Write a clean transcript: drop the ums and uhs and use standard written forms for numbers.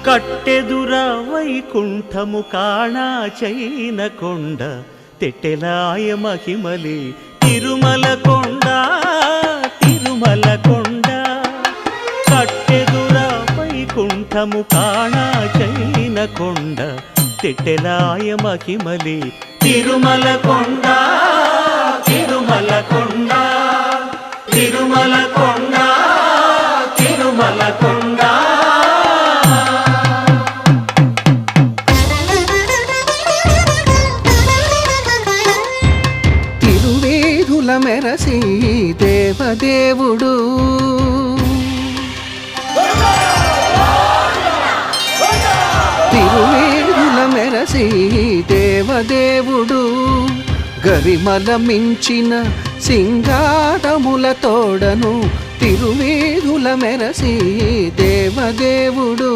కట్టెదుర వైకుంఠము కాణా చైన కొండ తెట్టెలాయ మహిమలే తిరుమల కొండ తిరుమల కొండ కట్టెదుర వైకుంఠము కాణా చైన కొండ తెట్టెలాయ మహిమలే తిరుమల కొండ తిరుమల కొండ తిరుమల కొండ తిరుమల కొండ తిరువేధుల మెరసి దేవదేవుడు తిరువేధుల మెరసి దేవదేవుడు గరిమల మించిన సింగారముల తోడను తిరువేధుల మెరసి దేవదేవుడు